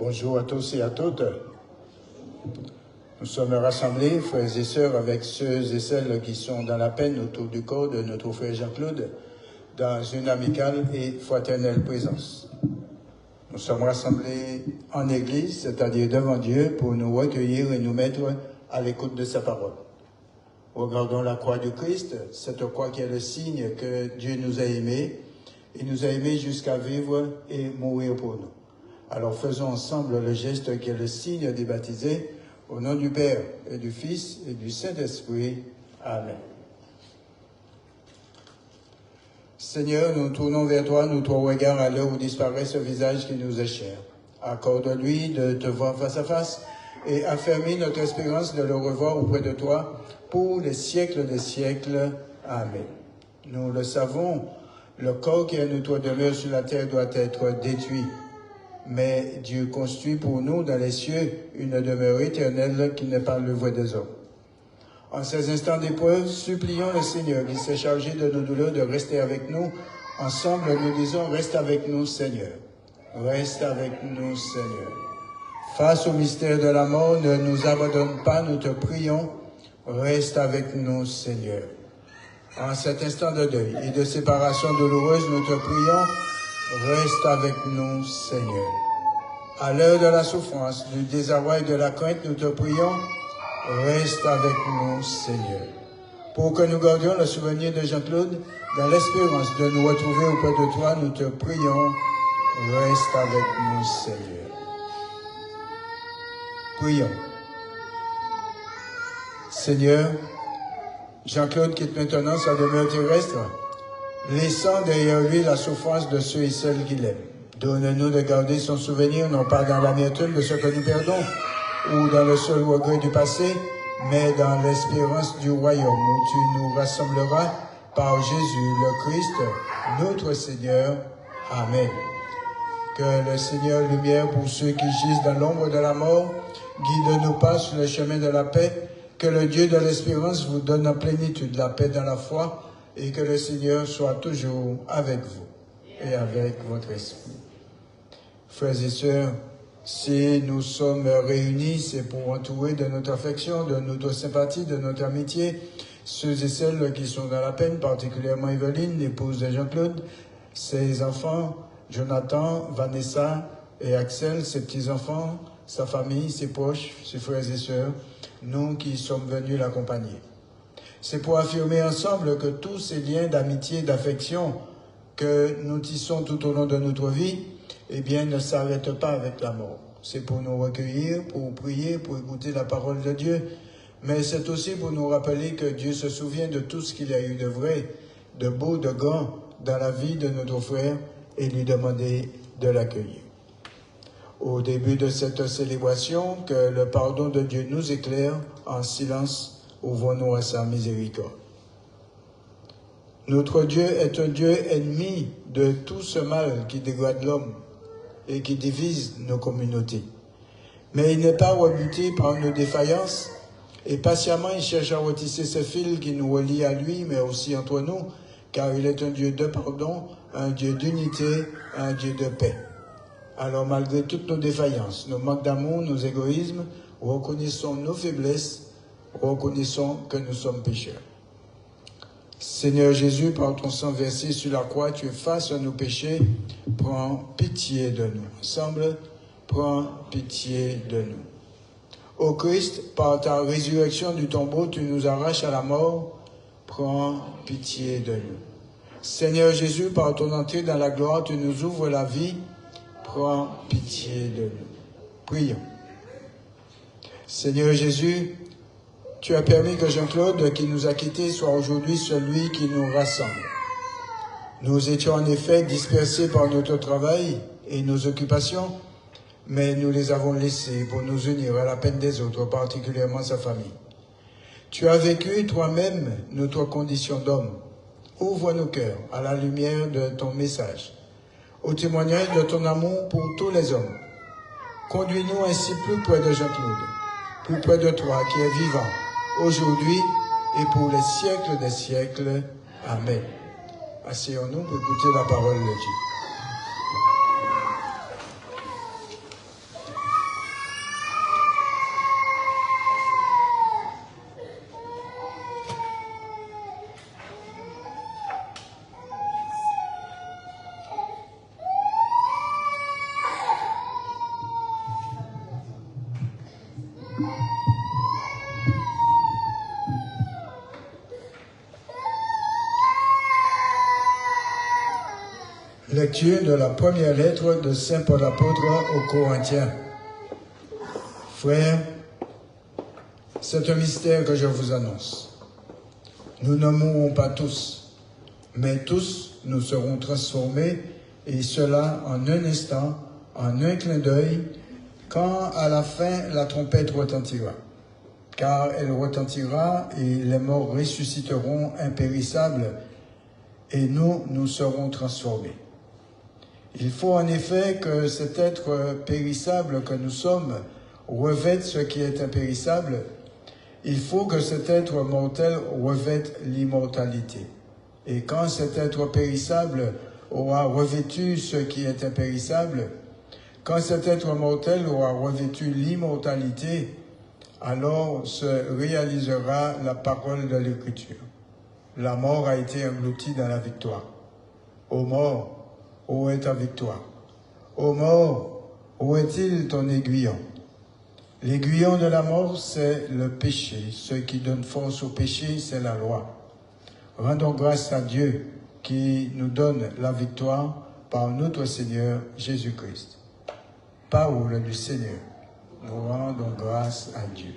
Bonjour à tous et à toutes. Nous sommes rassemblés, frères et sœurs, avec ceux et celles qui sont dans la peine autour du corps de notre frère Jean-Claude, dans une amicale et fraternelle présence. Nous sommes rassemblés en Église, c'est-à-dire devant Dieu, pour nous recueillir et nous mettre à l'écoute de sa parole. Regardons la croix du Christ, cette croix qui est le signe que Dieu nous a aimés, et nous a aimés jusqu'à vivre et mourir pour nous. Alors faisons ensemble le geste qui est le signe des baptisés, au nom du Père et du Fils et du Saint-Esprit. Amen. Seigneur, nous tournons vers toi notre regard à l'heure où disparaît ce visage qui nous est cher. Accorde-lui de te voir face à face et affermis notre espérance de le revoir auprès de toi pour les siècles des siècles. Amen. Nous le savons, le corps qui est notre demeure sur la terre doit être détruit. Mais Dieu construit pour nous dans les cieux une demeure éternelle qui n'est pas l'œuvre des hommes. En ces instants d'épreuve, supplions le Seigneur qui s'est chargé de nos douleurs de rester avec nous. Ensemble, nous disons, reste avec nous, Seigneur. Reste avec nous, Seigneur. Face au mystère de la mort, ne nous abandonne pas, nous te prions. Reste avec nous, Seigneur. En cet instant de deuil et de séparation douloureuse, nous te prions. Reste avec nous, Seigneur. À l'heure de la souffrance, du désarroi et de la crainte, nous te prions. Reste avec nous, Seigneur. Pour que nous gardions le souvenir de Jean-Claude, dans l'espérance de nous retrouver auprès de toi, nous te prions. Reste avec nous, Seigneur. Prions. Seigneur, Jean-Claude quitte maintenant sa demeure terrestre. laissant derrière lui la souffrance de ceux et celles qu'il aime. Donne-nous de garder son souvenir, non pas dans l'amertume de ce que nous perdons, ou dans le seul regret du passé, mais dans l'espérance du royaume où tu nous rassembleras par Jésus le Christ, notre Seigneur. Amen. Que le Seigneur lumière pour ceux qui gisent dans l'ombre de la mort, guide-nous pas sur le chemin de la paix. Que le Dieu de l'espérance vous donne en plénitude la paix dans la foi, et que le Seigneur soit toujours avec vous et avec votre esprit. Frères et sœurs, si nous sommes réunis, c'est pour entourer de notre affection, de notre sympathie, de notre amitié, ceux et celles qui sont dans la peine, particulièrement Evelyne, l'épouse de Jean-Claude, ses enfants, Jonathan, Vanessa et Axel, ses petits-enfants, sa famille, ses proches, ses frères et sœurs, nous qui sommes venus l'accompagner. C'est pour affirmer ensemble que tous ces liens d'amitié, d'affection que nous tissons tout au long de notre vie, eh bien, ne s'arrêtent pas avec la mort. C'est pour nous recueillir, pour prier, pour écouter la parole de Dieu, mais c'est aussi pour nous rappeler que Dieu se souvient de tout ce qu'il y a eu de vrai, de beau, de grand dans la vie de notre frère et lui demander de l'accueillir. Au début de cette célébration, que le pardon de Dieu nous éclaire en silence, ouvrons-nous à sa miséricorde. Notre Dieu est un Dieu ennemi de tout ce mal qui dégrade l'homme et qui divise nos communautés. Mais il n'est pas rebuté par nos défaillances, et patiemment il cherche à retisser ces fils qui nous relient à lui, mais aussi entre nous, car il est un Dieu de pardon, un Dieu d'unité, un Dieu de paix. Alors malgré toutes nos défaillances, nos manques d'amour, nos égoïsmes, reconnaissons nos faiblesses, reconnaissons que nous sommes pécheurs. Seigneur Jésus, par ton sang versé sur la croix, tu effaces nos péchés, prends pitié de nous. Ensemble, prends pitié de nous. Ô Christ, par ta résurrection du tombeau, tu nous arraches à la mort, prends pitié de nous. Seigneur Jésus, par ton entrée dans la gloire, tu nous ouvres la vie, prends pitié de nous. Prions. Seigneur Jésus, tu as permis que Jean-Claude, qui nous a quittés, soit aujourd'hui celui qui nous rassemble. Nous étions en effet dispersés par notre travail et nos occupations, mais nous les avons laissés pour nous unir à la peine des autres, particulièrement sa famille. Tu as vécu toi-même notre condition d'homme. Ouvre nos cœurs à la lumière de ton message, au témoignage de ton amour pour tous les hommes. Conduis-nous ainsi plus près de Jean-Claude, plus près de toi qui es vivant, aujourd'hui et pour les siècles des siècles. Amen. Asseyons-nous pour écouter la parole de Dieu. Lecture de la première lettre de Saint Paul apôtre aux Corinthiens. Frères, c'est un mystère que je vous annonce. Nous ne mourrons pas tous, mais tous nous serons transformés, et cela en un instant, en un clin d'œil, quand à la fin la trompette retentira. Car elle retentira et les morts ressusciteront impérissables, et nous serons transformés. Il faut en effet que cet être périssable que nous sommes revête ce qui est impérissable. Il faut que cet être mortel revête l'immortalité. Et quand cet être périssable aura revêtu ce qui est impérissable, quand cet être mortel aura revêtu l'immortalité, alors se réalisera la parole de l'Écriture. La mort a été engloutie dans la victoire. Ô mort, où est ta victoire? Ô mort, où est-il ton aiguillon? L'aiguillon de la mort, c'est le péché. Ce qui donne force au péché, c'est la loi. Rendons grâce à Dieu qui nous donne la victoire par notre Seigneur Jésus-Christ. Parole du Seigneur. Nous rendons grâce à Dieu.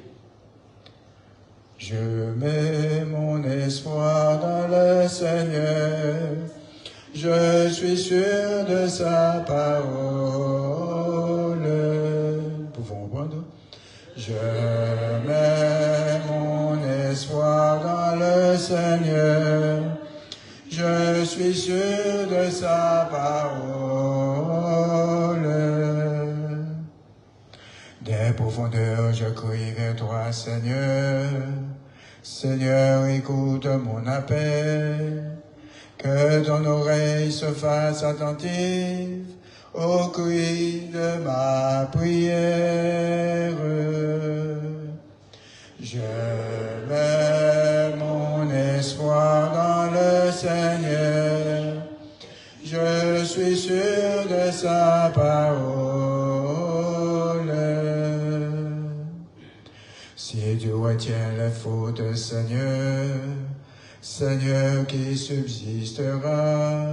Je mets mon espoir dans le Seigneur. Je suis sûr de sa parole. Pouvons reprendre? Je mets mon espoir dans le Seigneur. Je suis sûr de sa parole. Des profondeurs, je crie vers toi, Seigneur. Seigneur, écoute mon appel. Que ton oreille se fasse attentive au cri de ma prière. Je mets mon espoir dans le Seigneur. Je suis sûr de sa parole. Si tu retiens les fautes, Seigneur, Seigneur qui subsistera,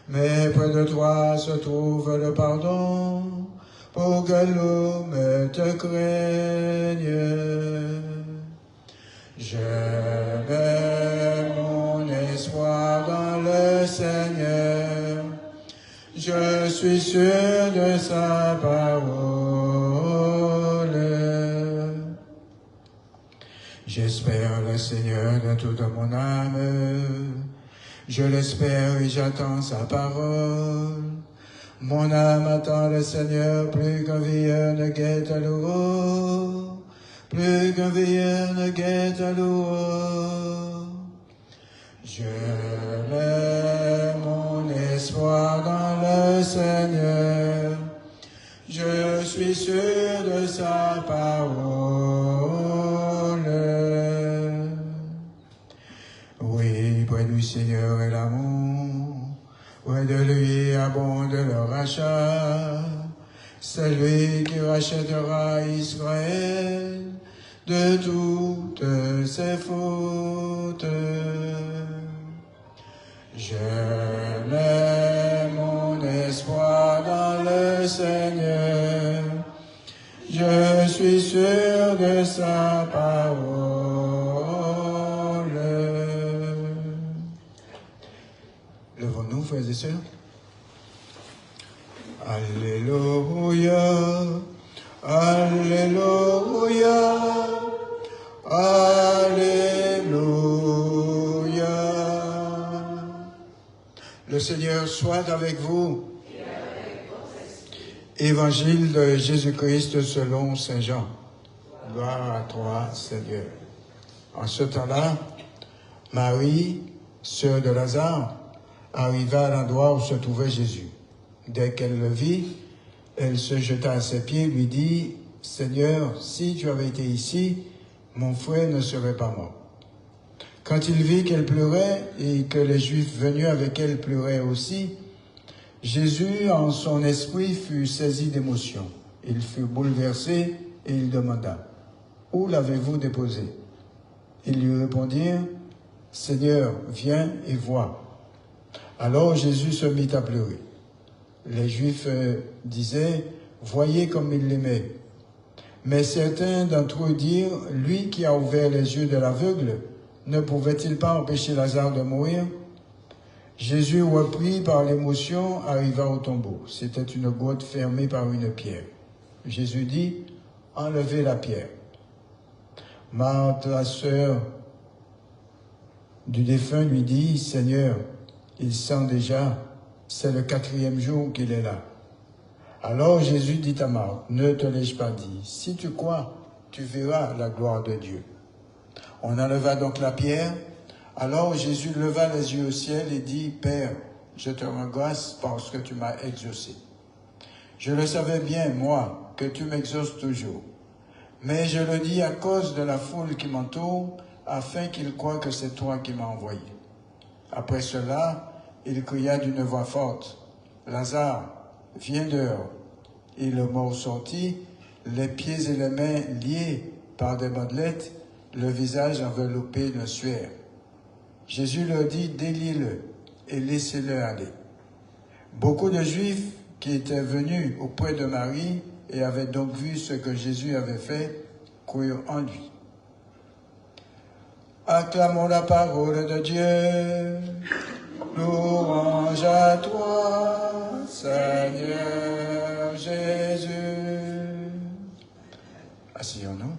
mais près de toi se trouve le pardon, pour que l'homme te craigne. Je mets mon espoir dans le Seigneur, je suis sûr de sa parole. J'espère le Seigneur de toute mon âme, je l'espère et j'attends sa parole. Mon âme attend le Seigneur plus qu'un veilleur ne guette l'aurore, plus qu'un veilleur ne guette l'aurore. Je mets mon espoir dans le Seigneur, je suis sûr de sa parole. Oui, près du Seigneur est l'amour, près de lui abonde le rachat. C'est lui qui rachètera Israël de toutes ses fautes. Je mets mon espoir dans le Seigneur, je suis sûr de sa parole. Levons-nous, frères et sœurs. Alléluia, Alléluia, Alléluia. Le Seigneur soit avec vous. Évangile de Jésus-Christ selon Saint Jean. Gloire à toi, Seigneur. En ce temps-là, Marie, sœur de Lazare, arriva à l'endroit où se trouvait Jésus. Dès qu'elle le vit, elle se jeta à ses pieds et lui dit, « Seigneur, si tu avais été ici, mon frère ne serait pas mort. » Quand il vit qu'elle pleurait et que les Juifs venus avec elle pleuraient aussi, Jésus, en son esprit, fut saisi d'émotion. Il fut bouleversé et il demanda, « Où l'avez-vous déposé ?» Ils lui répondirent, « Seigneur, viens et vois. » Alors Jésus se mit à pleurer. Les Juifs disaient, « Voyez comme il l'aimait. » Mais certains d'entre eux dirent, « Lui qui a ouvert les yeux de l'aveugle, ne pouvait-il pas empêcher Lazare de mourir ?» Jésus, repris par l'émotion, arriva au tombeau. C'était une grotte fermée par une pierre. Jésus dit, « Enlevez la pierre. » Marthe, la sœur du défunt, lui dit, « Seigneur, il sent déjà, c'est le 4e jour qu'il est là. » Alors Jésus dit à Marthe, « Ne te l'ai-je pas dit, si tu crois, tu verras la gloire de Dieu. » On enleva donc la pierre. Alors Jésus leva les yeux au ciel et dit, « Père, je te rends grâce parce que tu m'as exaucé. Je le savais bien, moi, que tu m'exauces toujours. Mais je le dis à cause de la foule qui m'entoure, afin qu'ils croient que c'est toi qui m'as envoyé. » Après cela, il cria d'une voix forte, « Lazare, viens dehors. » Et le mort sortit, les pieds et les mains liés par des bandelettes, le visage enveloppé de sueur. Jésus leur dit, « Déliez-le et laissez-le aller. » Beaucoup de Juifs qui étaient venus auprès de Marie et avaient donc vu ce que Jésus avait fait, crurent en lui. Acclamons la parole de Dieu. Louange à toi, Seigneur Jésus. Asseyons-nous.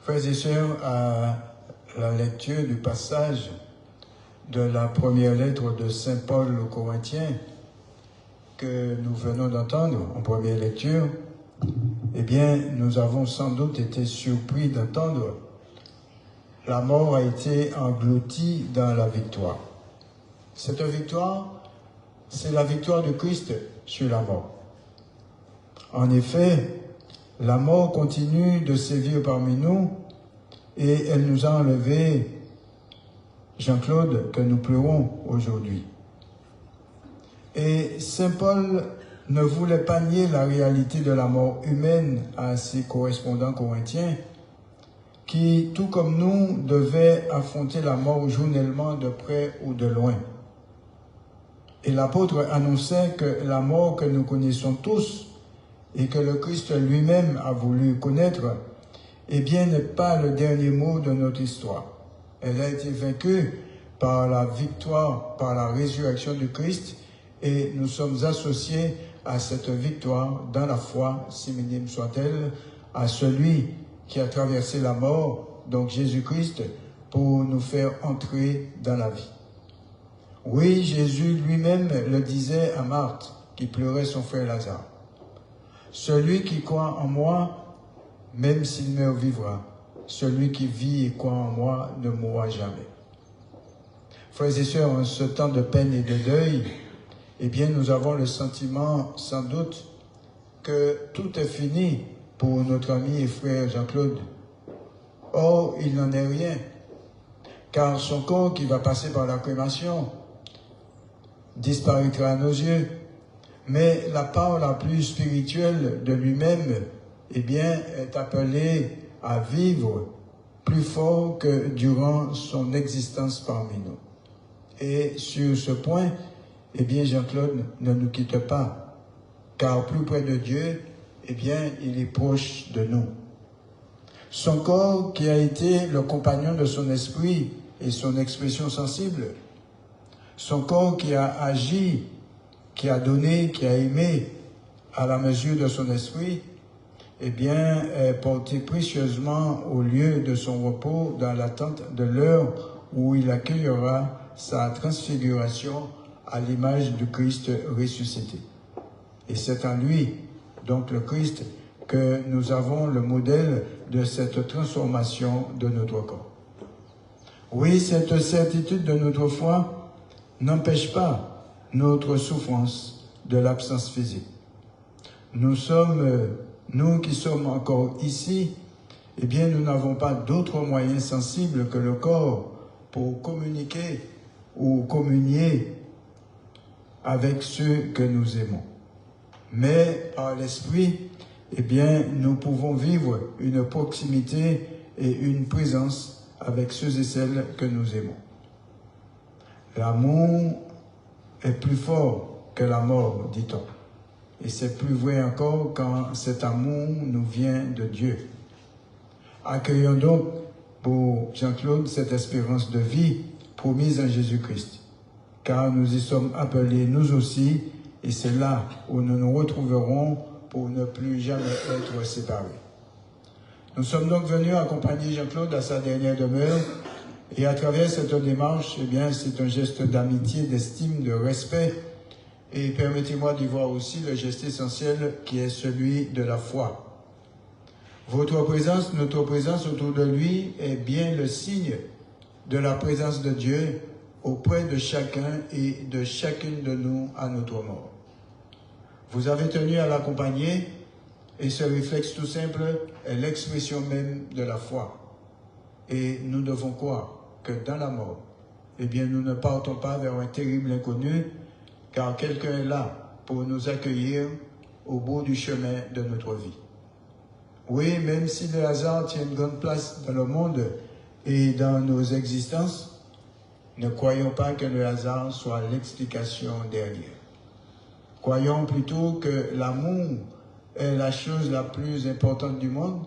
Frères et sœurs, à la lecture du passage de la première lettre de Saint Paul aux Corinthiens que nous venons d'entendre en première lecture, eh bien, nous avons sans doute été surpris d'entendre la mort a été engloutie dans la victoire. Cette victoire, c'est la victoire de Christ sur la mort. En effet, la mort continue de sévir parmi nous et elle nous a enlevé, Jean-Claude, que nous pleurons aujourd'hui. Et Saint Paul ne voulait pas nier la réalité de la mort humaine à ses correspondants corinthiens qui, tout comme nous, devaient affronter la mort journellement de près ou de loin. Et l'apôtre annonçait que la mort que nous connaissons tous et que le Christ lui-même a voulu connaître, eh bien, n'est pas le dernier mot de notre histoire. Elle a été vaincue par la victoire, par la résurrection du Christ, et nous sommes associés à cette victoire dans la foi, si minime soit-elle, à celui qui a traversé la mort, donc Jésus-Christ, pour nous faire entrer dans la vie. Oui, Jésus lui-même le disait à Marthe, qui pleurait son frère Lazare. Celui qui croit en moi, même s'il meurt, vivra. Celui qui vit et croit en moi ne mourra jamais. Frères et sœurs, en ce temps de peine et de deuil, eh bien, nous avons le sentiment, sans doute, que tout est fini pour notre ami et frère Jean-Claude. Or, il n'en est rien, car son corps qui va passer par la crémation disparaîtra à nos yeux. Mais la part la plus spirituelle de lui-même, eh bien, est appelée à vivre plus fort que durant son existence parmi nous. Et sur ce point, eh bien, Jean-Claude ne nous quitte pas, car plus près de Dieu, eh bien, il est proche de nous. Son corps, qui a été le compagnon de son esprit et son expression sensible, son corps qui a agi, qui a donné, qui a aimé à la mesure de son esprit, eh bien, est porté précieusement au lieu de son repos dans l'attente de l'heure où il accueillera sa transfiguration à l'image du Christ ressuscité. Et c'est en lui, donc le Christ, que nous avons le modèle de cette transformation de notre corps. Oui, cette certitude de notre foi n'empêche pas notre souffrance de l'absence physique. Nous qui sommes encore ici, eh bien, nous n'avons pas d'autres moyens sensibles que le corps pour communiquer ou communier avec ceux que nous aimons. Mais par l'esprit, eh bien, nous pouvons vivre une proximité et une présence avec ceux et celles que nous aimons. L'amour est plus fort que la mort, dit-on. Et c'est plus vrai encore quand cet amour nous vient de Dieu. Accueillons donc pour Jean-Claude cette espérance de vie promise en Jésus-Christ, car nous y sommes appelés nous aussi, et c'est là où nous nous retrouverons pour ne plus jamais être séparés. Nous sommes donc venus accompagner Jean-Claude à sa dernière demeure, et à travers cette démarche, eh bien, c'est un geste d'amitié, d'estime, de respect, et permettez-moi d'y voir aussi le geste essentiel qui est celui de la foi. Votre présence, notre présence autour de lui est bien le signe de la présence de Dieu auprès de chacun et de chacune de nous à notre mort. Vous avez tenu à l'accompagner et ce réflexe tout simple est l'expression même de la foi. Et nous devons croire que dans la mort, eh bien, nous ne partons pas vers un terrible inconnu, car quelqu'un est là pour nous accueillir au bout du chemin de notre vie. Oui, même si le hasard tient une grande place dans le monde et dans nos existences, ne croyons pas que le hasard soit l'explication derrière. Croyons plutôt que l'amour est la chose la plus importante du monde,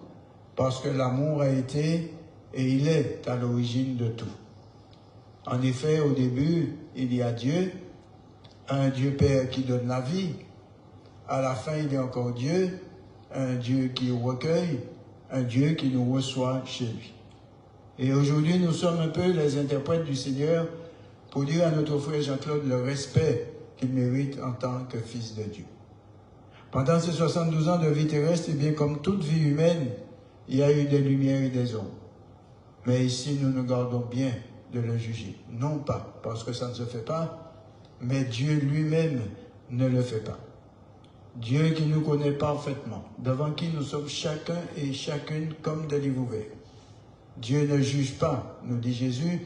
parce que l'amour a été et il est à l'origine de tout. En effet, au début, il y a Dieu, un Dieu Père qui donne la vie. À la fin, il y a encore Dieu, un Dieu qui recueille, un Dieu qui nous reçoit chez lui. Et aujourd'hui, nous sommes un peu les interprètes du Seigneur pour dire à notre frère Jean-Claude le respect qu'il mérite en tant que fils de Dieu. Pendant ces 72 ans de vie terrestre, et bien comme toute vie humaine, il y a eu des lumières et des ombres. Mais ici, nous nous gardons bien de le juger. Non pas parce que ça ne se fait pas, mais Dieu lui-même ne le fait pas. Dieu qui nous connaît parfaitement, devant qui nous sommes chacun et chacune comme des livres ouverts. Dieu ne juge pas, nous dit Jésus,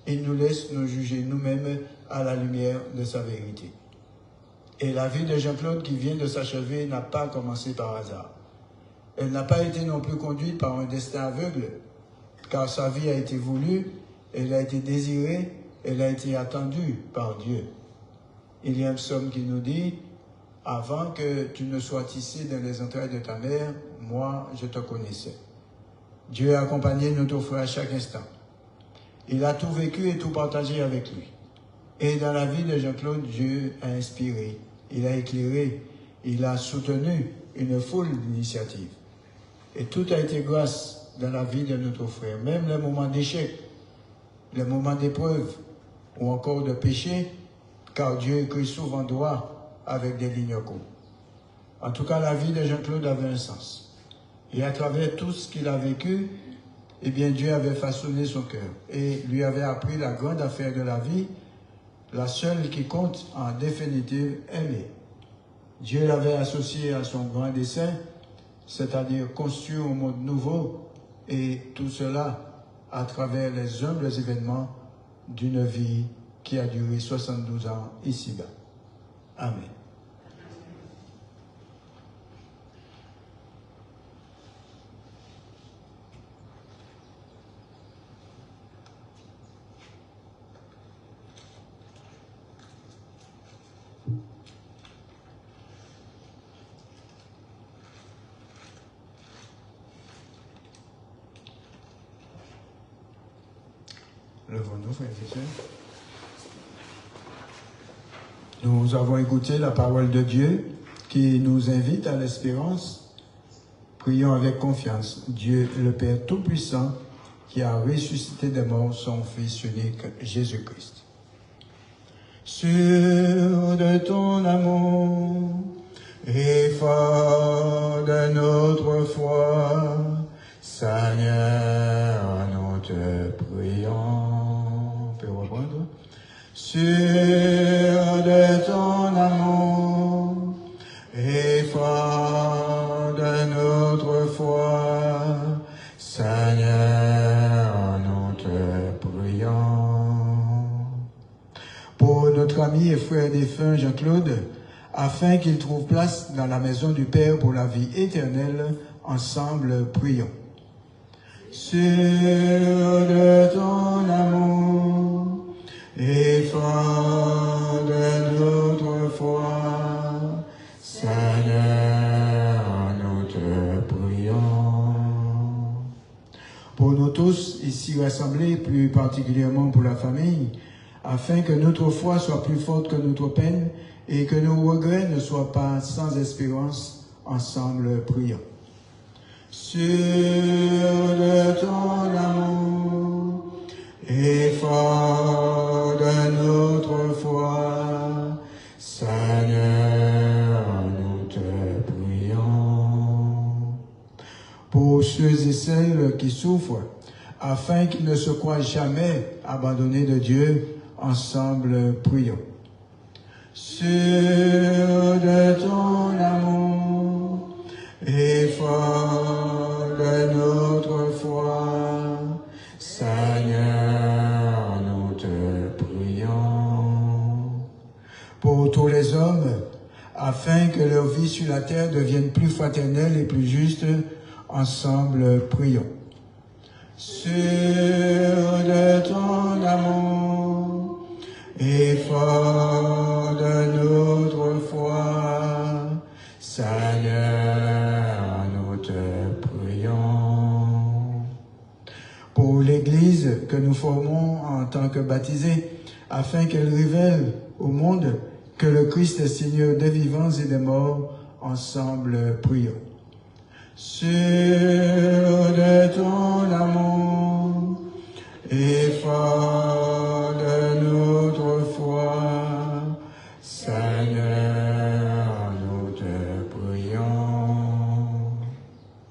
il nous laisse nous juger nous-mêmes à la lumière de sa vérité. Et la vie de Jean-Claude qui vient de s'achever n'a pas commencé par hasard. Elle n'a pas été non plus conduite par un destin aveugle, car sa vie a été voulue, elle a été désirée, elle a été attendue par Dieu. Il y a un psaume qui nous dit « Avant que tu ne sois tissé dans les entrailles de ta mère, moi je te connaissais. » Dieu a accompagné notre frère à chaque instant. Il a tout vécu et tout partagé avec lui. Et dans la vie de Jean-Claude, Dieu a inspiré, il a éclairé, il a soutenu une foule d'initiatives. Et tout a été grâce dans la vie de notre frère. Même les moments d'échec, les moments d'épreuve ou encore de péché, car Dieu écrit souvent droit avec des lignes courtes. En tout cas, la vie de Jean-Claude avait un sens. Et à travers tout ce qu'il a vécu, eh bien, Dieu avait façonné son cœur et lui avait appris la grande affaire de la vie, la seule qui compte en définitive, aimer. Dieu l'avait associé à son grand dessein, c'est-à-dire construire un monde nouveau, et tout cela à travers les humbles événements d'une vie qui a duré 72 ans ici-bas. Amen. Levons-nous, frères et sœurs. Nous avons écouté la parole de Dieu qui nous invite à l'espérance. Prions avec confiance. Dieu, le Père Tout-Puissant, qui a ressuscité des morts son Fils unique, Jésus-Christ. Sûr de ton amour et fort de notre foi, Seigneur, nous te prions. Sûr de ton amour et fort de notre foi, Seigneur, nous te prions. Pour notre ami et frère défunt Jean-Claude, afin qu'il trouve place dans la maison du Père pour la vie éternelle, ensemble prions. Sûr de ton amour et fort de notre foi, Seigneur, nous te prions. Pour nous tous ici rassemblés, plus particulièrement pour la famille, afin que notre foi soit plus forte que notre peine et que nos regrets ne soient pas sans espérance, ensemble prions. Sûr de ton amour et fort de notre foi, Seigneur, nous te prions. Pour ceux et celles qui souffrent, afin qu'ils ne se croient jamais abandonnés de Dieu, ensemble prions. Sûr de ton amour et fort de notre foi, Seigneur, nous te prions. Pour tous les hommes, afin que leur vie sur la terre devienne plus fraternelle et plus juste. Ensemble, prions. Sur de ton amour et fort de notre foi, Seigneur, nous te prions. Pour l'Église que nous formons en tant que baptisés, afin qu'elle révèle au monde que le Christ est Seigneur des vivants et des morts, ensemble prions. Sur de ton amour et fort de notre foi, Seigneur, nous te prions.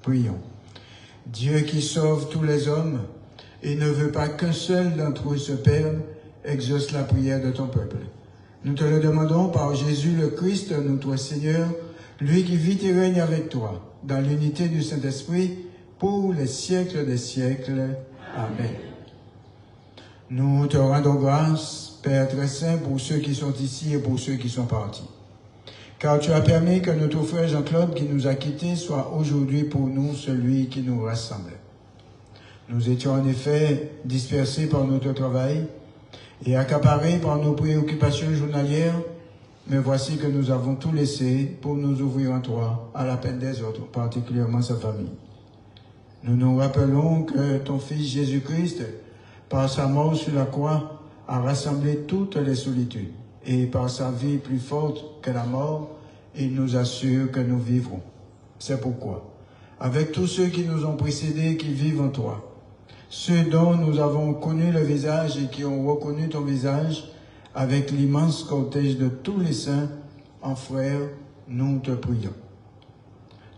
Prions. Dieu qui sauve tous les hommes et ne veut pas qu'un seul d'entre eux se perde, exauce la prière de ton peuple. Nous te le demandons par Jésus le Christ, notre Seigneur, lui qui vit et règne avec toi, dans l'unité du Saint-Esprit, pour les siècles des siècles. Amen. Nous te rendons grâce, Père très saint, pour ceux qui sont ici et pour ceux qui sont partis. Car tu as permis que notre frère Jean-Claude, qui nous a quittés, soit aujourd'hui pour nous celui qui nous rassemble. Nous étions en effet dispersés par notre travail et accaparés par nos préoccupations journalières, mais voici que nous avons tout laissé pour nous ouvrir en toi, à la peine des autres, particulièrement sa famille. Nous nous rappelons que ton Fils Jésus-Christ, par sa mort sur la croix, a rassemblé toutes les solitudes, et par sa vie plus forte que la mort, il nous assure que nous vivrons. C'est pourquoi, avec tous ceux qui nous ont précédés, qui vivent en toi, ceux dont nous avons connu le visage et qui ont reconnu ton visage, avec l'immense cortège de tous les saints, en frères, nous te prions.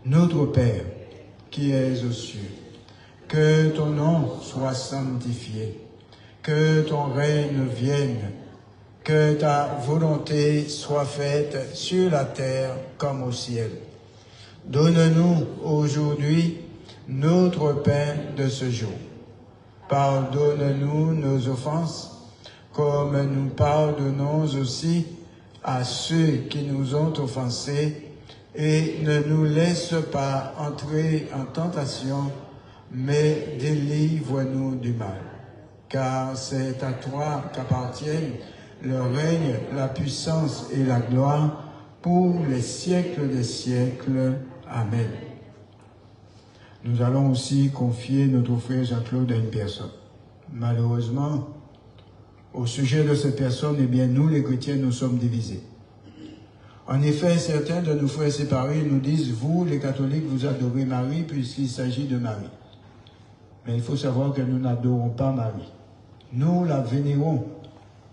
Notre Père, qui es aux cieux, que ton nom soit sanctifié, que ton règne vienne, que ta volonté soit faite sur la terre comme au ciel. Donne-nous aujourd'hui notre pain de ce jour. Pardonne-nous nos offenses, comme nous pardonnons aussi à ceux qui nous ont offensés, et ne nous laisse pas entrer en tentation, mais délivre-nous du mal. Car c'est à toi qu'appartiennent le règne, la puissance et la gloire pour les siècles des siècles. Amen. Nous allons aussi confier notre frère Jean-Claude à une personne. Malheureusement, au sujet de cette personne, eh bien, nous, les chrétiens, nous sommes divisés. En effet, certains de nos frères séparés nous disent, vous, les catholiques, vous adorez Marie puisqu'il s'agit de Marie. Mais il faut savoir que nous n'adorons pas Marie. Nous la vénérons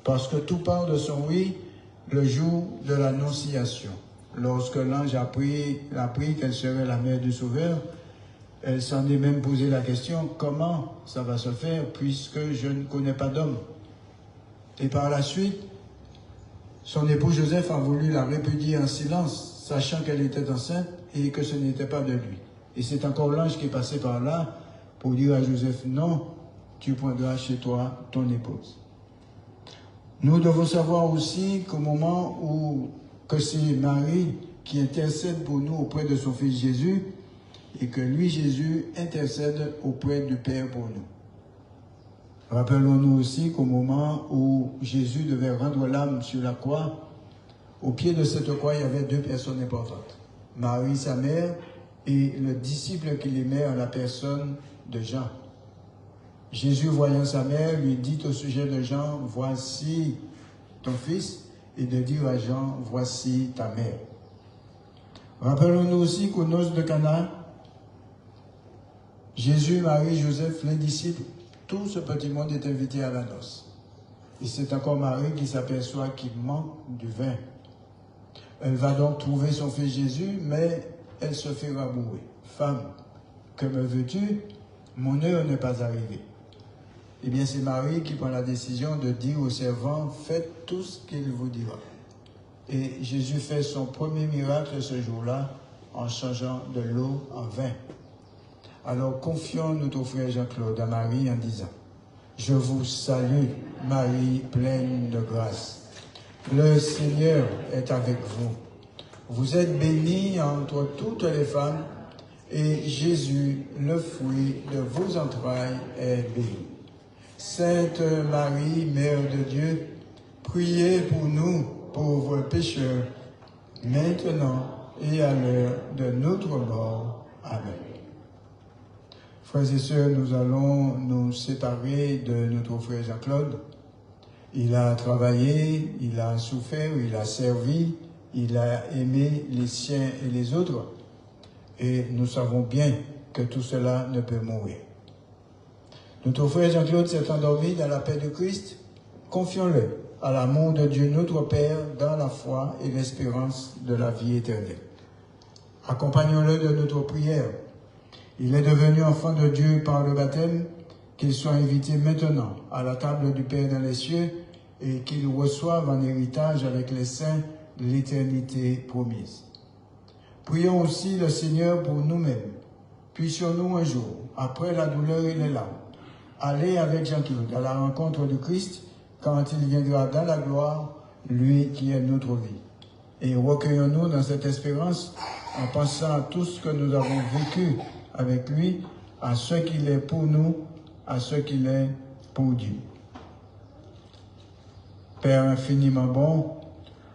parce que tout part de son oui le jour de l'Annonciation. Lorsque l'ange apprit qu'elle serait la mère du Sauveur, elle s'en est même posé la question, comment ça va se faire puisque je ne connais pas d'homme? Et par la suite, son époux Joseph a voulu la répudier en silence, sachant qu'elle était enceinte et que ce n'était pas de lui. Et c'est encore l'ange qui est passé par là pour dire à Joseph, non, tu prendras chez toi ton épouse. Nous devons savoir aussi qu'au moment où que c'est Marie qui intercède pour nous auprès de son Fils Jésus, et que lui, Jésus, intercède auprès du Père pour nous. Rappelons-nous aussi qu'au moment où Jésus devait rendre l'âme sur la croix, au pied de cette croix, il y avait deux personnes importantes. Marie, sa mère, et le disciple qu'il aimait en la personne de Jean. Jésus, voyant sa mère, lui dit au sujet de Jean, « Voici ton fils », et de dire à Jean, « Voici ta mère ». Rappelons-nous aussi qu'aux noces de Cana, Jésus, Marie, Joseph, les disciples, tout ce petit monde est invité à la noce. Et c'est encore Marie qui s'aperçoit qu'il manque du vin. Elle va donc trouver son fils Jésus, mais elle se fait rabouer. « Femme, que me veux-tu? Mon heure n'est pas arrivée. » Eh bien, c'est Marie qui prend la décision de dire aux servants, « Faites tout ce qu'il vous dira. » Et Jésus fait son premier miracle ce jour-là en changeant de l'eau en vin. Alors confions notre frère Jean-Claude à Marie en disant, « Je vous salue, Marie, pleine de grâce. Le Seigneur est avec vous. Vous êtes bénie entre toutes les femmes, et Jésus, le fruit de vos entrailles, est béni. Sainte Marie, Mère de Dieu, priez pour nous, pauvres pécheurs, maintenant et à l'heure de notre mort. Amen. Frères et sœurs, nous allons nous séparer de notre frère Jean-Claude. Il a travaillé, il a souffert, il a servi, il a aimé les siens et les autres. Et nous savons bien que tout cela ne peut mourir. Notre frère Jean-Claude s'est endormi dans la paix de Christ. Confions-le à l'amour de Dieu notre Père dans la foi et l'espérance de la vie éternelle. Accompagnons-le de notre prière. Il est devenu enfant de Dieu par le baptême, qu'il soit invité maintenant à la table du Père dans les cieux et qu'il reçoive en héritage avec les saints l'éternité promise. Prions aussi le Seigneur pour nous-mêmes. Puissions-nous un jour, après la douleur et les larmes, aller avec Jean-Claude à la rencontre de Christ quand il viendra dans la gloire, lui qui est notre vie. Et recueillons-nous dans cette espérance en pensant à tout ce que nous avons vécu avec lui, à ce qu'il est pour nous, à ce qu'il est pour Dieu. Père infiniment bon,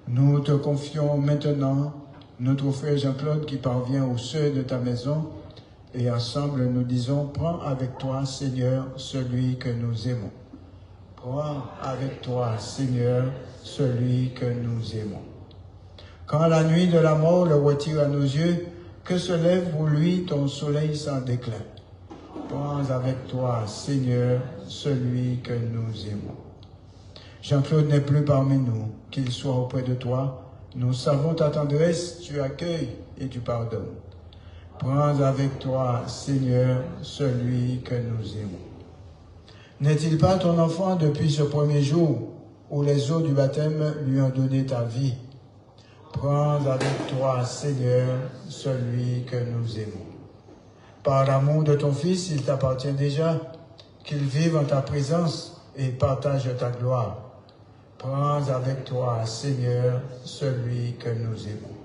nous te confions maintenant notre frère Jean-Claude qui parvient au seuil de ta maison, et ensemble nous disons, prends avec toi, Seigneur, celui que nous aimons. Prends avec toi, Seigneur, celui que nous aimons. Quand la nuit de la mort le retire à nos yeux, que se lève pour lui ton soleil sans déclin. Prends avec toi, Seigneur, celui que nous aimons. Jean-Claude n'est plus parmi nous, qu'il soit auprès de toi. Nous savons ta tendresse, tu accueilles et tu pardonnes. Prends avec toi, Seigneur, celui que nous aimons. N'est-il pas ton enfant depuis ce premier jour où les eaux du baptême lui ont donné ta vie? Prends avec toi, Seigneur, celui que nous aimons. Par l'amour de ton Fils, il t'appartient déjà, qu'il vive en ta présence et partage ta gloire. Prends avec toi, Seigneur, celui que nous aimons.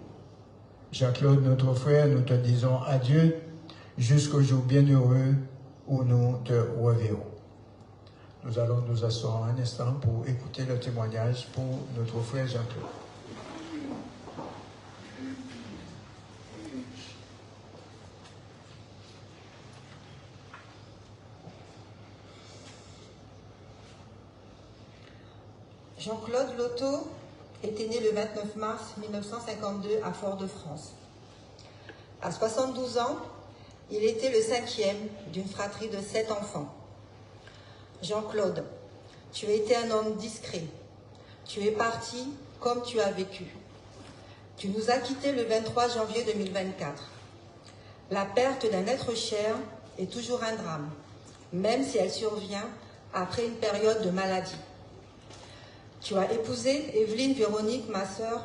Jean-Claude, notre frère, nous te disons adieu jusqu'au jour bienheureux où nous te reverrons. Nous allons nous asseoir un instant pour écouter le témoignage pour notre frère Jean-Claude. Jean-Claude Loto était né le 29 mars 1952 à Fort-de-France. À 72 ans, il était le 5e d'une fratrie de 7 enfants. Jean-Claude, tu étais un homme discret. Tu es parti comme tu as vécu. Tu nous as quittés le 23 janvier 2024. La perte d'un être cher est toujours un drame, même si elle survient après une période de maladie. Tu as épousé Evelyne Véronique, ma sœur,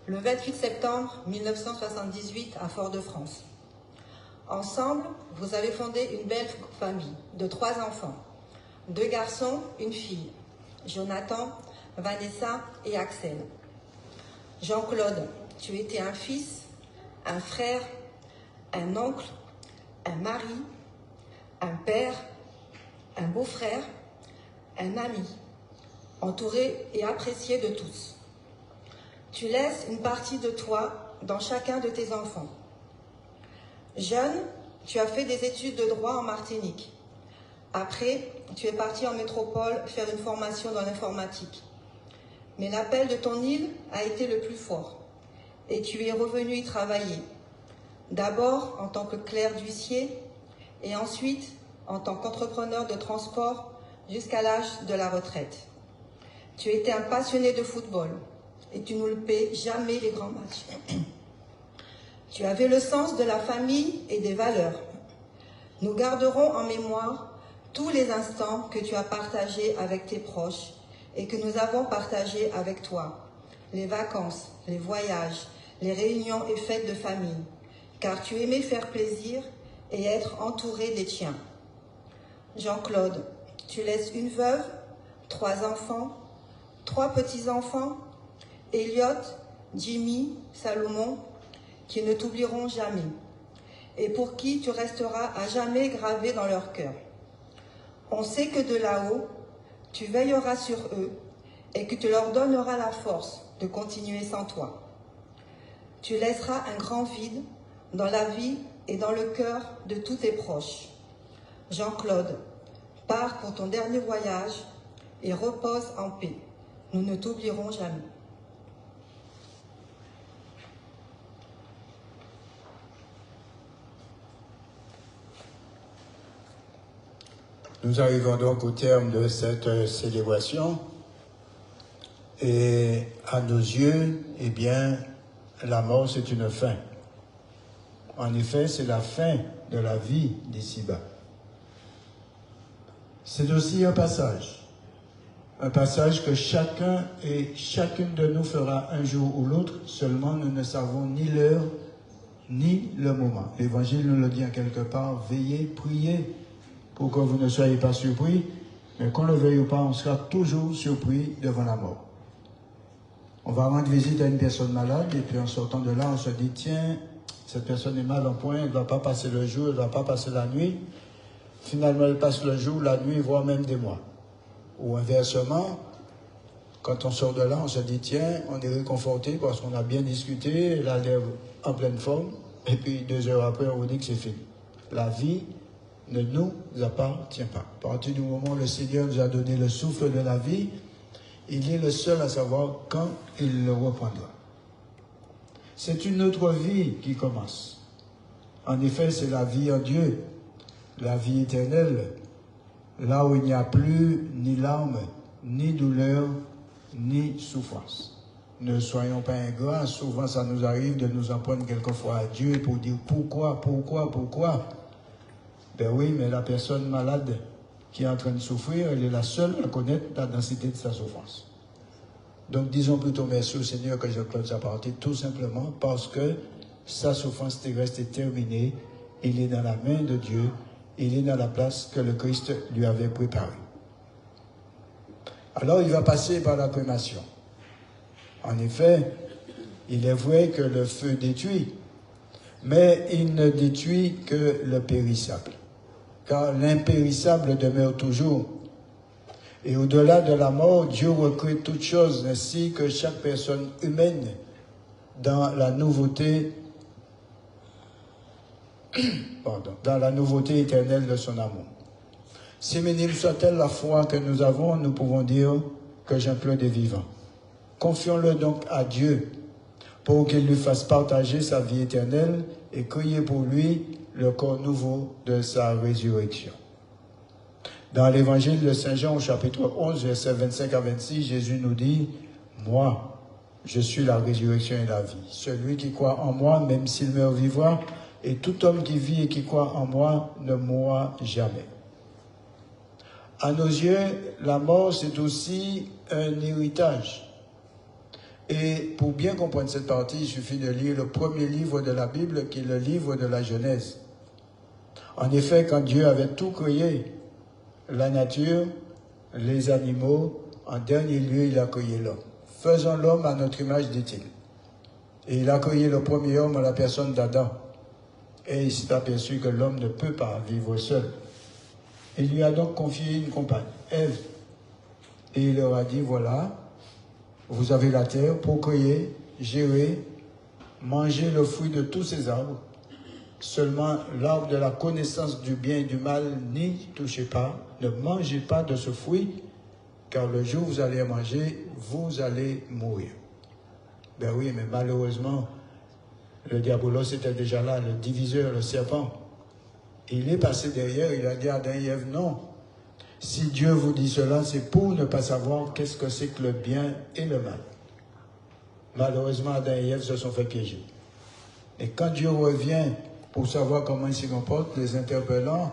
le 28 septembre 1978 à Fort-de-France. Ensemble, vous avez fondé une belle famille de 3 enfants, 2 garçons, une fille, Jonathan, Vanessa et Axel. Jean-Claude, tu étais un fils, un frère, un oncle, un mari, un père, un beau-frère, un ami, entouré et apprécié de tous. Tu laisses une partie de toi dans chacun de tes enfants. Jeune, tu as fait des études de droit en Martinique. Après, tu es parti en métropole faire une formation dans l'informatique. Mais l'appel de ton île a été le plus fort et tu es revenu y travailler. D'abord en tant que clerc d'huissier et ensuite en tant qu'entrepreneur de transport jusqu'à l'âge de la retraite. Tu étais un passionné de football et tu ne loupais jamais les grands matchs. Tu avais le sens de la famille et des valeurs. Nous garderons en mémoire tous les instants que tu as partagés avec tes proches et que nous avons partagés avec toi. Les vacances, les voyages, les réunions et fêtes de famille, car tu aimais faire plaisir et être entouré des tiens. Jean-Claude, tu laisses une veuve, 3 enfants, 3 petits-enfants, Elliot, Jimmy, Salomon, qui ne t'oublieront jamais, et pour qui tu resteras à jamais gravé dans leur cœur. On sait que de là-haut, tu veilleras sur eux et que tu leur donneras la force de continuer sans toi. Tu laisseras un grand vide dans la vie et dans le cœur de tous tes proches. Jean-Claude, pars pour ton dernier voyage et repose en paix. Nous ne t'oublierons jamais. Nous arrivons donc au terme de cette célébration et à nos yeux, eh bien, la mort c'est une fin. En effet, c'est la fin de la vie d'ici-bas. C'est aussi un passage que chacun et chacune de nous fera un jour ou l'autre, seulement nous ne savons ni l'heure ni le moment. L'Évangile nous le dit en quelque part, veillez, priez, pour que vous ne soyez pas surpris, mais qu'on le veuille ou pas, on sera toujours surpris devant la mort. On va rendre visite à une personne malade, et puis en sortant de là, on se dit, tiens, cette personne est mal en point, elle ne va pas passer le jour, elle ne va pas passer la nuit. Finalement, elle passe le jour, la nuit, voire même des mois. Ou inversement, quand on sort de là, on se dit, tiens, on est réconforté parce qu'on a bien discuté, elle a l'air en pleine forme, et puis 2 heures après, on vous dit que c'est fini. La vie ne nous appartient pas. À partir du moment où le Seigneur nous a donné le souffle de la vie, il est le seul à savoir quand il le reprendra. C'est une autre vie qui commence. En effet, c'est la vie en Dieu, la vie éternelle, là où il n'y a plus ni larmes, ni douleur, ni souffrance. Ne soyons pas ingrats, souvent ça nous arrive de nous en prendre quelquefois à Dieu pour dire pourquoi. Ben oui, mais la personne malade qui est en train de souffrir, elle est la seule à connaître la densité de sa souffrance. Donc disons plutôt merci au Seigneur que Jean-Claude s'appartient, tout simplement parce que sa souffrance terrestre est terminée, il est dans la main de Dieu, il est dans la place que le Christ lui avait préparée. Alors il va passer par la crémation. En effet, il est vrai que le feu détruit, mais il ne détruit que le périssable. Car l'impérissable demeure toujours. Et au-delà de la mort, Dieu recrée toutes choses, ainsi que chaque personne humaine dans la nouveauté, dans la nouveauté éternelle de son amour. Si minime soit-elle la foi que nous avons, nous pouvons dire que Jean-Claude est vivant. Confions-le donc à Dieu pour qu'il lui fasse partager sa vie éternelle et crier pour lui le corps nouveau de sa résurrection. Dans l'évangile de Saint Jean, au chapitre 11, versets 25 à 26, Jésus nous dit, « Moi, je suis la résurrection et la vie. Celui qui croit en moi, même s'il meurt, vivra, et tout homme qui vit et qui croit en moi ne mourra jamais. » À nos yeux, la mort, c'est aussi un héritage. Et pour bien comprendre cette partie, il suffit de lire le premier livre de la Bible, qui est le livre de la Genèse. En effet, quand Dieu avait tout créé, la nature, les animaux, en dernier lieu, il a créé l'homme. Faisons l'homme à notre image, dit-il. Et il a créé le premier homme à la personne d'Adam. Et il s'est aperçu que l'homme ne peut pas vivre seul. Il lui a donc confié une compagne, Ève. Et il leur a dit, voilà, vous avez la terre pour créer, gérer, manger le fruit de tous ces arbres. Seulement l'arbre de la connaissance du bien et du mal, n'y touchez pas, ne mangez pas de ce fruit, car le jour où vous allez manger, vous allez mourir. Ben oui, mais malheureusement, le diabolos était déjà là, le diviseur, le serpent. Il est passé derrière, il a dit à Adam et Ève, non. Si Dieu vous dit cela, c'est pour ne pas savoir qu'est-ce que c'est que le bien et le mal. Malheureusement, Adam et Ève se sont fait piéger. Et quand Dieu revient pour savoir comment ils se comportent, les interpellant,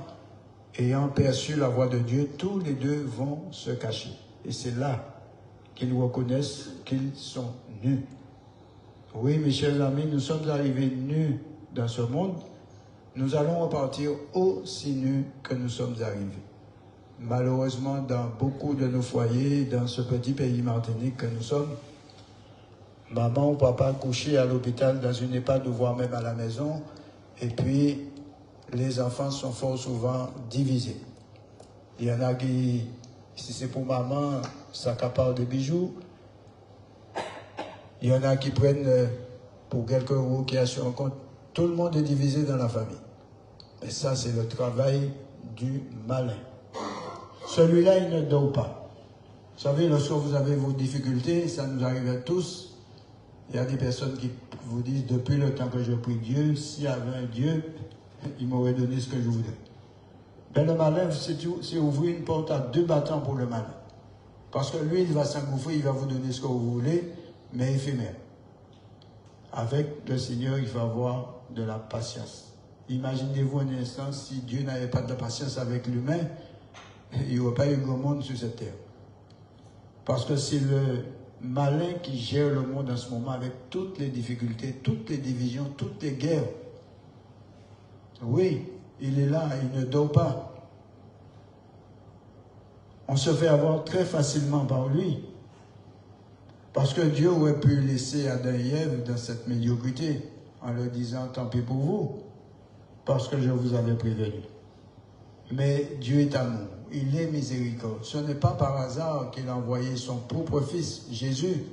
ayant perçu la voix de Dieu, tous les deux vont se cacher. Et c'est là qu'ils reconnaissent qu'ils sont nus. Oui, mes chers amis, nous sommes arrivés nus dans ce monde. Nous allons repartir aussi nus que nous sommes arrivés. Malheureusement, dans beaucoup de nos foyers, dans ce petit pays Martinique que nous sommes, maman ou papa couchés à l'hôpital, dans une EHPAD ou voire même à la maison, et puis les enfants sont fort souvent divisés. Il y en a qui, si c'est pour maman, s'accaparent des bijoux. Il y en a qui prennent pour quelques euros qui assurent un compte. Tout le monde est divisé dans la famille. Et ça, c'est le travail du malin. Celui-là, il ne dort pas. Vous savez, lorsque vous avez vos difficultés, ça nous arrive à tous. Il y a des personnes qui vous disent, depuis le temps que je prie Dieu, s'il y avait un Dieu, il m'aurait donné ce que je voulais. Ben, le malin, c'est ouvrir une porte à 2 battants pour le malin. Parce que lui, il va s'engouffrer, il va vous donner ce que vous voulez, mais éphémère. Avec le Seigneur, il faut avoir de la patience. Imaginez-vous un instant, si Dieu n'avait pas de patience avec l'humain, il n'y aurait pas eu grand monde sur cette terre. Parce que c'est le malin qui gère le monde en ce moment avec toutes les difficultés, toutes les divisions, toutes les guerres. Oui, il est là, il ne dort pas. On se fait avoir très facilement par lui. Parce que Dieu aurait pu laisser Adam et Ève dans cette médiocrité en leur disant, tant pis pour vous, parce que je vous avais prévenu. Mais Dieu est amour, il est miséricorde. Ce n'est pas par hasard qu'il a envoyé son propre fils, Jésus,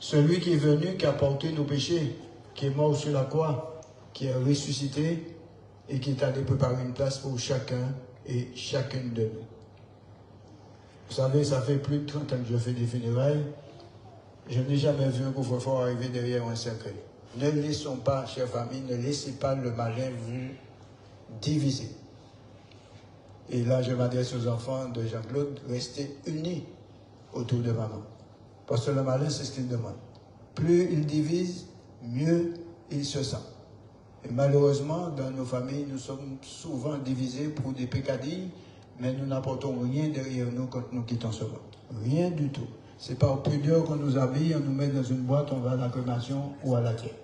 celui qui est venu, qui a porté nos péchés, qui est mort sur la croix, qui est ressuscité et qui est allé préparer une place pour chacun et chacune de nous. Vous savez, ça fait plus de 30 ans que je fais des funérailles. Je n'ai jamais vu un couvre-feu arriver derrière un cercueil. Ne laissons pas, chère famille, ne laissez pas le malin vous diviser. Et là, je m'adresse aux enfants de Jean-Claude, restez unis autour de maman. Parce que le malin, c'est ce qu'il demande. Plus il divise, mieux il se sent. Et malheureusement, dans nos familles, nous sommes souvent divisés pour des peccadilles, mais nous n'apportons rien derrière nous quand nous quittons ce monde. Rien du tout. C'est par pudeur qu'on nous habille, on nous met dans une boîte, on va à la crémation ou à la terre.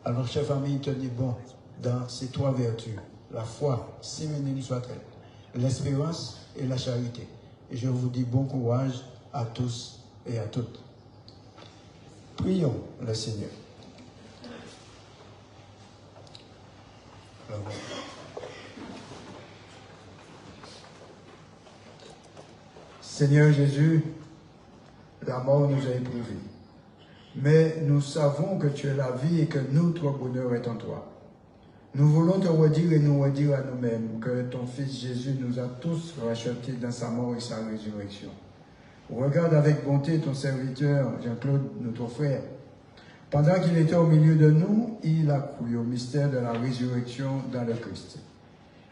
Alors, chère famille, tenez bon dans ces 3 vertus. La foi, si minime soit-elle, l'espérance et la charité. Et je vous dis bon courage à tous et à toutes. Prions le Seigneur. Seigneur Jésus, la mort nous a éprouvés. Mais nous savons que tu es la vie et que notre bonheur est en toi. Nous voulons te redire et nous redire à nous-mêmes que ton Fils Jésus nous a tous rachetés dans sa mort et sa résurrection. Regarde avec bonté ton serviteur Jean-Claude, notre frère. Pendant qu'il était au milieu de nous, il a cru au mystère de la résurrection dans le Christ.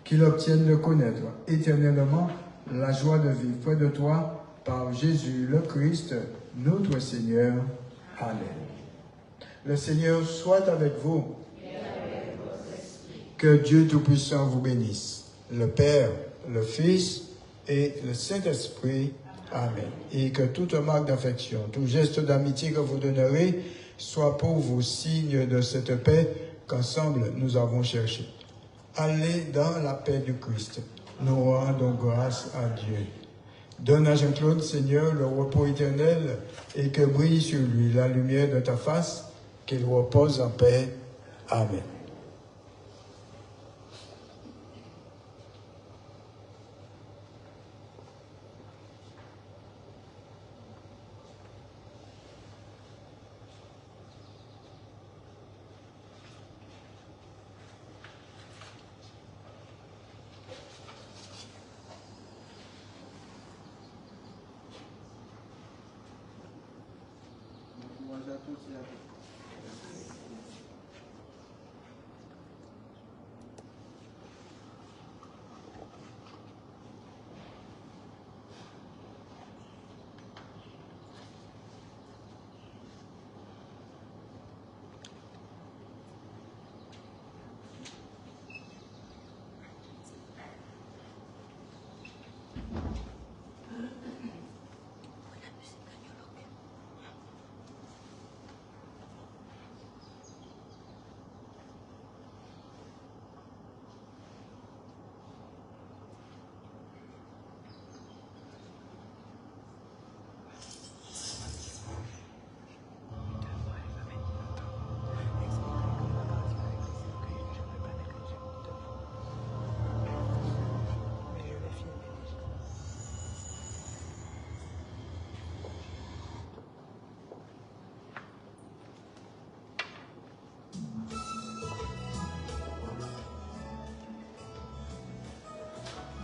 Qu'il obtienne de connaître éternellement la joie de vivre près de toi par Jésus le Christ, notre Seigneur. Amen. Le Seigneur soit avec vous. Que Dieu Tout-Puissant vous bénisse, le Père, le Fils et le Saint-Esprit. Amen. Et que toute marque d'affection, tout geste d'amitié que vous donnerez soit pour vous signe de cette paix qu'ensemble nous avons cherchée. Allez dans la paix du Christ. Nous rendons grâce à Dieu. Donne à Jean-Claude, Seigneur, le repos éternel et que brille sur lui la lumière de ta face, qu'il repose en paix. Amen.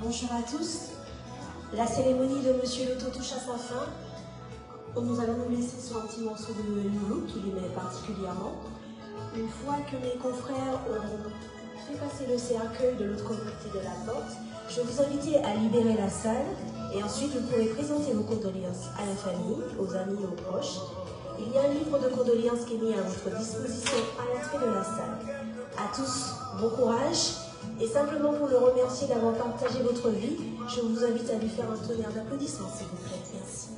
Bonjour à tous. La cérémonie de Monsieur Loto touche à sa fin. Nous allons nous laisser sur un petit morceau de Loulou qui lui met particulièrement. Une fois que mes confrères auront fait passer le cercueil de l'autre côté de la porte, je vais vous inviter à libérer la salle et ensuite vous pourrez présenter vos condoléances à la famille, aux amis et aux proches. Il y a un livre de condoléances qui est mis à votre disposition à l'entrée de la salle. À tous, bon courage. Et simplement pour le remercier d'avoir partagé votre vie, je vous invite à lui faire un tonnerre d'applaudissements, s'il vous plaît. Merci.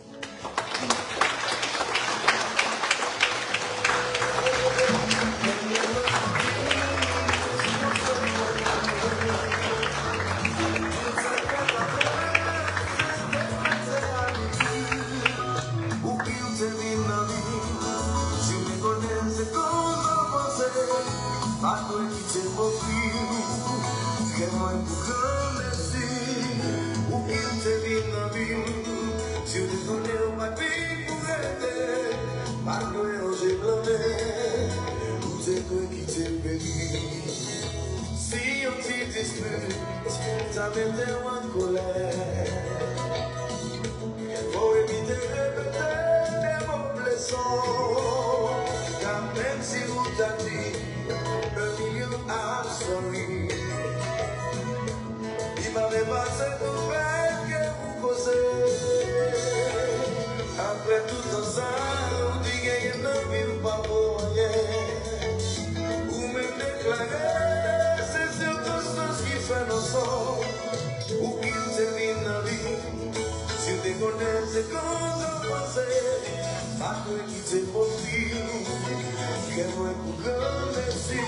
Si on t'y dispute, ça m'était moins de colère. Faut éviter de répéter des mots blessants. Car même si vous t'avez dit un million absolu, il m'avait passé tout fait que vous causez. Après tout ça, vous dites qu'il n'y a plus pas pour rien. C'est circonstance qui fait nos sorts. Ou qu'il termine la vie. Si tu connais ce qu'on a pensé, pas que qui te profile. Qu'est-ce pour grand merci.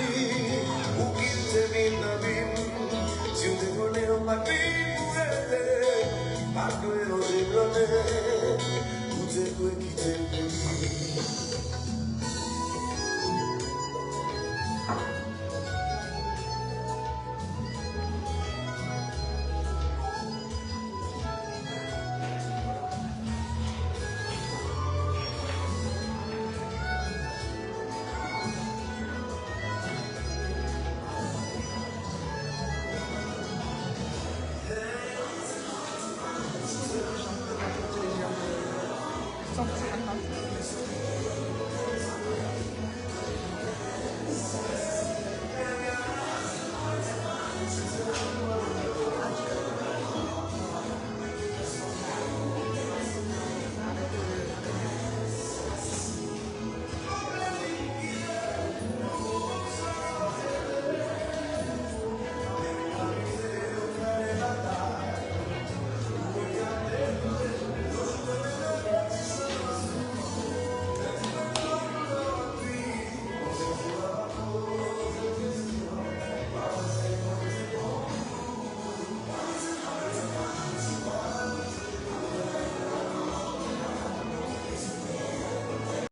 Ou qu'il termine la vie. Si tu connais ma vie pour aider, pas que l'on s'est blâmé. Ou c'est quoi qui te profile.